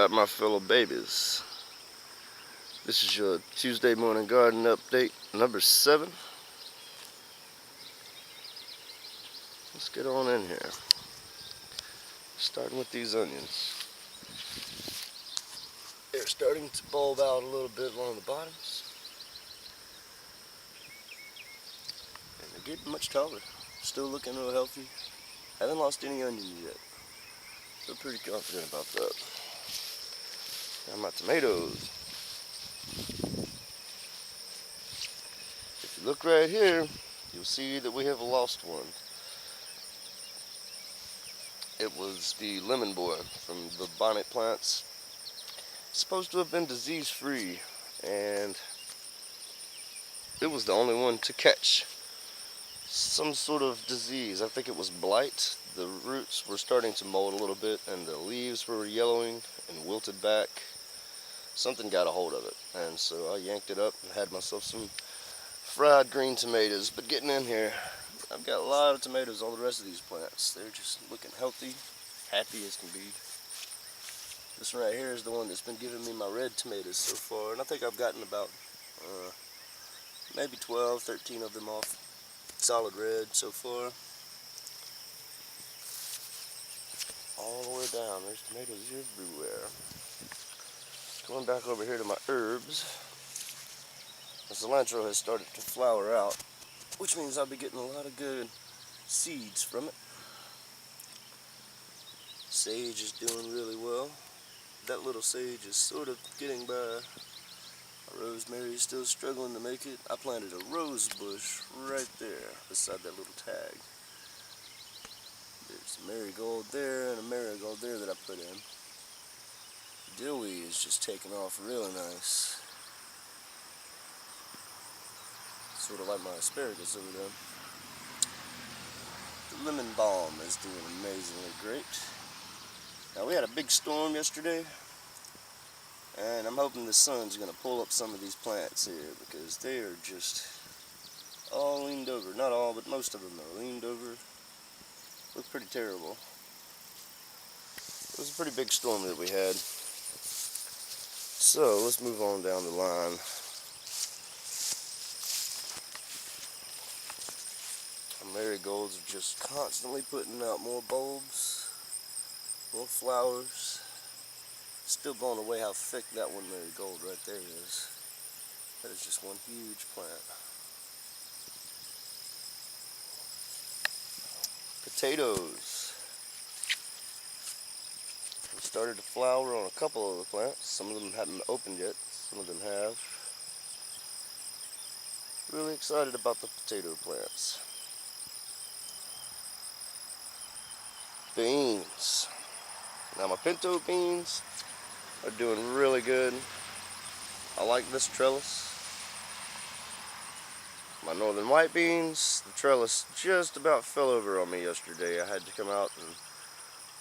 Alright, my fellow babies, this is your Tuesday morning garden update number 7. Let's get on in here. Starting with these onions. They're starting to bulb out a little bit along the bottoms. And they're getting much taller. Still looking real healthy. Haven't lost any onions yet. Feel pretty confident about that. Now my tomatoes. If you look right here, you'll see that we have lost one. It was the lemon boy from the bonnet plants. It's supposed to have been disease free, and it was the only one to catch some sort of disease. I think it was blight. The roots were starting to mold a little bit, and the leaves were yellowing and wilted back. Something got a hold of it, and so I yanked it up and had myself some fried green tomatoes. But getting in here, I've got a lot of tomatoes on the rest of these plants. They're just looking healthy, happy as can be. This one right here is the one that's been giving me my red tomatoes so far, and I think I've gotten about maybe 12, 13 of them off solid red so far. All the way down, there's tomatoes everywhere. Going back over here to my herbs, the cilantro has started to flower out, which means I'll be getting a lot of good seeds from it. Sage is doing really well. That little sage is sort of getting by. Rosemary is still struggling to make it. I planted a rose bush right there beside that little tag. There's a marigold there and a marigold there that I put in. Dillweed is just taking off really nice. Sort of like my asparagus over there. The lemon balm is doing amazingly great. Now we had a big storm yesterday, and I'm hoping the sun's going to pull up some of these plants here, because they are just all leaned over. Not all, but most of them are leaned over. Look pretty terrible. It was a pretty big storm that we had. So let's move on down the line. Marigolds are just constantly putting out more bulbs, more flowers. Still blown away how thick that one marigold right there is. That is just one huge plant. Potatoes. They started to flower on a couple of the plants. Some of them haven't opened yet. Some of them have. Really excited about the potato plants. Beans. Now my pinto beans are doing really good. I like this trellis. My northern white beans, the trellis just about fell over on me yesterday. I had to come out and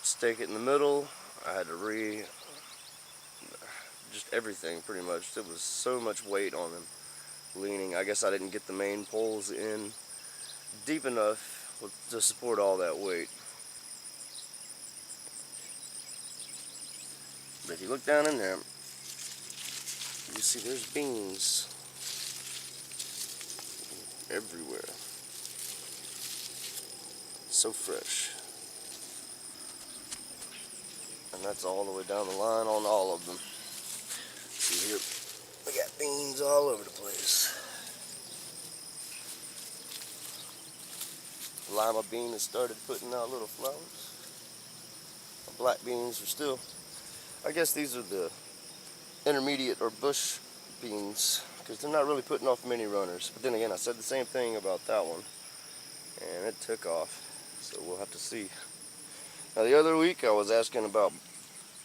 stake it in the middle. I had to just everything pretty much. There was so much weight on them leaning. I guess I didn't get the main poles in deep enough to support all that weight. But if you look down in there, you see there's beans everywhere. So fresh. And that's all the way down the line on all of them. See here, we got beans all over the place. Lima bean has started putting out little flowers. The black beans are still, I guess these are the intermediate or bush beans, because they're not really putting off many runners. But then again, I said the same thing about that one, and it took off. So we'll have to see. Now the other week I was asking about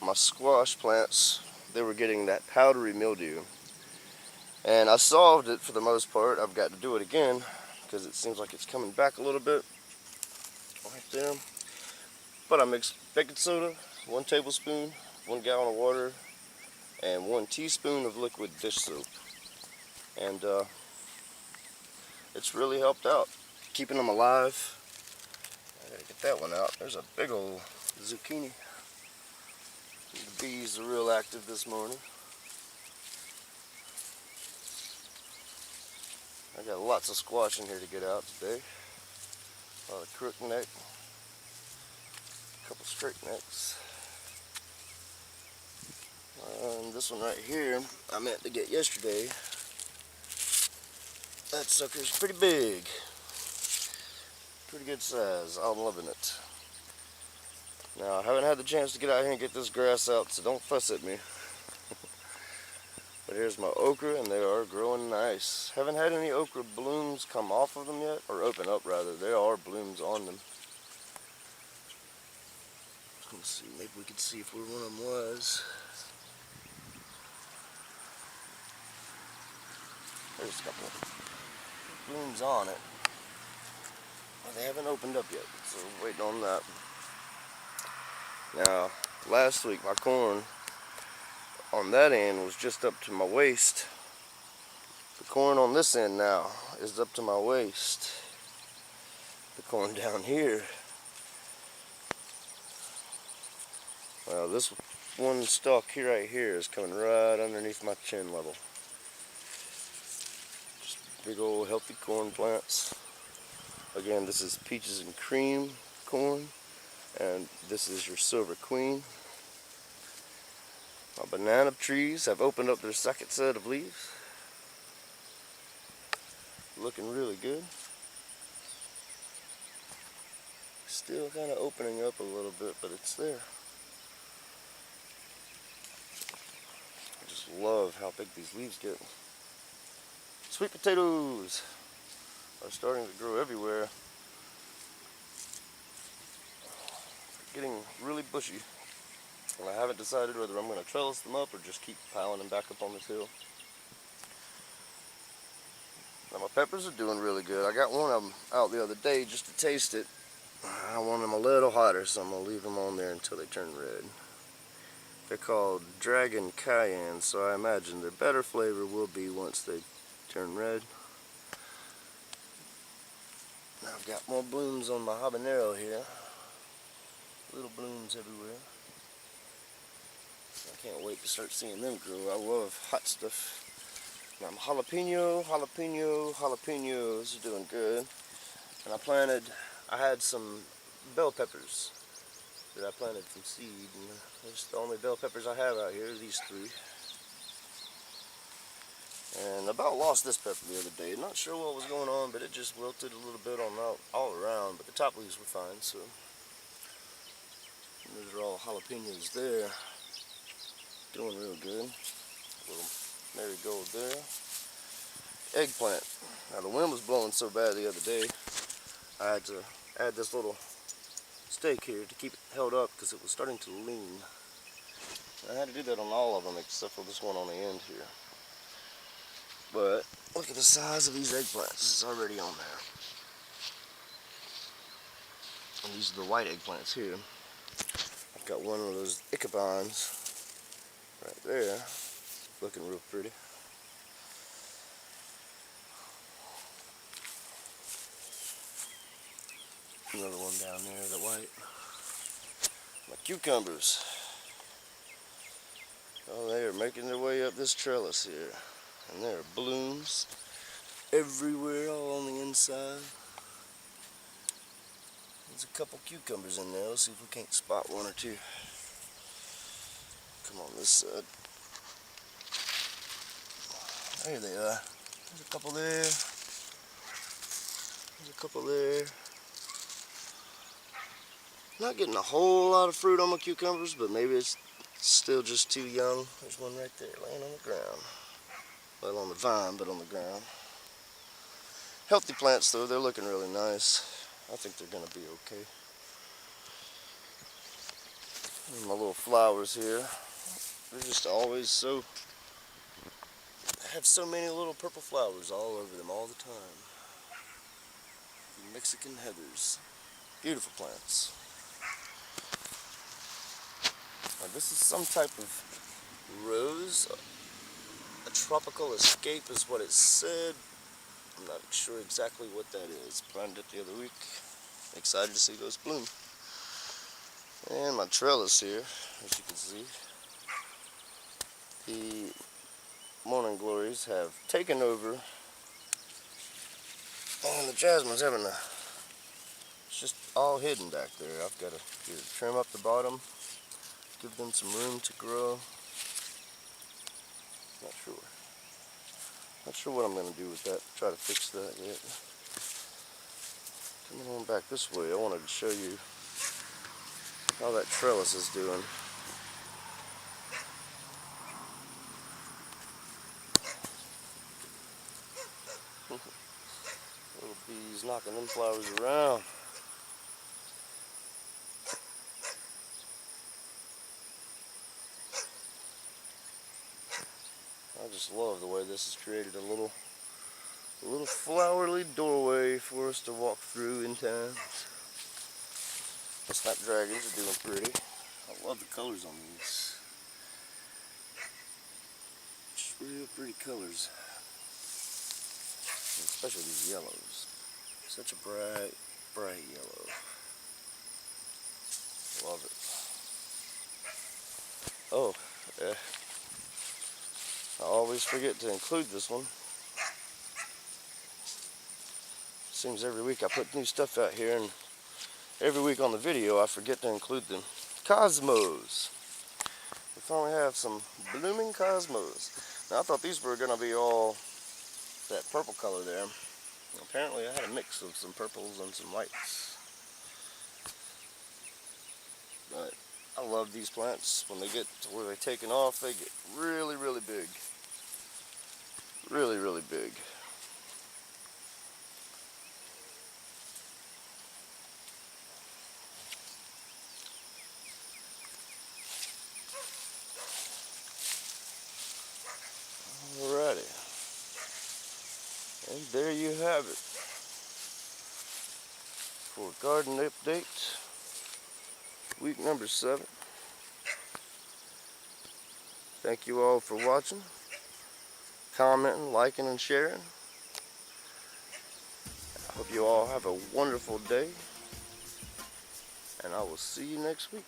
my squash plants. They were getting that powdery mildew, and I solved it for the most part. I've got to do it again because it seems like it's coming back a little bit right there. But I mixed baking soda, 1 tablespoon, 1 gallon of water, and 1 teaspoon of liquid dish soap, and it's really helped out keeping them alive. I gotta get that one out. There's a big old zucchini. bees are real active this morning. I got lots of squash in here to get out today. A lot of crook neck, a couple straight necks. And this one right here, I meant to get yesterday. That sucker's pretty big. Pretty good size. I'm loving it. Now, I haven't had the chance to get out here and get this grass out, so don't fuss at me. But here's my okra, and they are growing nice. Haven't had any okra blooms come off of them yet, or open up rather. There are blooms on them. Let's see, maybe we could see if where one of them was. There's a couple blooms on it. Well, they haven't opened up yet, so we're waiting on that. Now, last week my corn on that end was just up to my waist. The corn on this end now is up to my waist. The corn down here, well, this one stalk here right here is coming right underneath my chin level. Just big old healthy corn plants. Again, this is peaches and cream corn, and this is your silver queen. My banana trees have opened up their second set of leaves. Looking really good. Still kind of opening up a little bit, but it's there. I just love how big these leaves get. Sweet potatoes are starting to grow everywhere. They're getting really bushy. And I haven't decided whether I'm going to trellis them up or just keep piling them back up on this hill. Now my peppers are doing really good. I got one of them out the other day just to taste it. I want them a little hotter, so I'm going to leave them on there until they turn red. They're called Dragon Cayenne, so I imagine their better flavor will be once they turn red. Now I've got more blooms on my habanero here. Little blooms everywhere. I can't wait to start seeing them grow. I love hot stuff. Now jalapenos are doing good. And I had some bell peppers that I planted from seed. And that's the only bell peppers I have out here, these three. And I about lost this pepper the other day. Not sure what was going on, but it just wilted a little bit on all around. But the top leaves were fine, so. And those are all jalapenos there. Doing real good. A little marigold there. Eggplant. Now the wind was blowing so bad the other day, I had to add this little stake here to keep it held up because it was starting to lean. I had to do that on all of them except for this one on the end here. But look at the size of these eggplants. It's already on there. And these are the white eggplants here. I've got one of those Eggplants right there, looking real pretty. Another one down there, the white. My cucumbers. Oh, they are making their way up this trellis here. And there are blooms everywhere, all on the inside. There's a couple cucumbers in there. Let's see if we can't spot one or two. Come on this side. There they are. There's a couple there. There's a couple there. Not getting a whole lot of fruit on my cucumbers, but maybe it's still just too young. There's one right there laying on the ground. Well, on the vine, but on the ground. Healthy plants though, they're looking really nice. I think they're gonna be okay. And my little flowers here, they're just always so, I have so many little purple flowers all over them all the time. The Mexican heathers, beautiful plants. Now this is some type of rose. A tropical escape is what it said. I'm not sure exactly what that is. Planted it the other week. Excited to see those bloom. And my trellis here, as you can see. The morning glories have taken over, and the jasmine's having a, it's just all hidden back there. I've got to either trim up the bottom, give them some room to grow. Not sure. Not sure what I'm going to do with that. Try to fix that yet. Coming on back this way, I wanted to show you how that trellis is doing. Little bees knocking them flowers around. I just love the way this has created a little flowery doorway for us to walk through in time. The Snapdragons are doing pretty. I love the colors on these. Just real pretty colors. And especially these yellows. Such a bright, bright yellow. Love it. Oh, I always forget to include this one. Seems every week I put new stuff out here, and every week on the video I forget to include them. Cosmos. We finally have some blooming cosmos. Now I thought these were going to be all that purple color there. Apparently I had a mix of some purples and some whites. But I love these plants. When they get to where they're taking off, they get really, really big. Really, really big. Alrighty. And there you have it. For garden update, week number 7. Thank you all for watching, commenting, liking, and sharing. I hope you all have a wonderful day, and I will see you next week.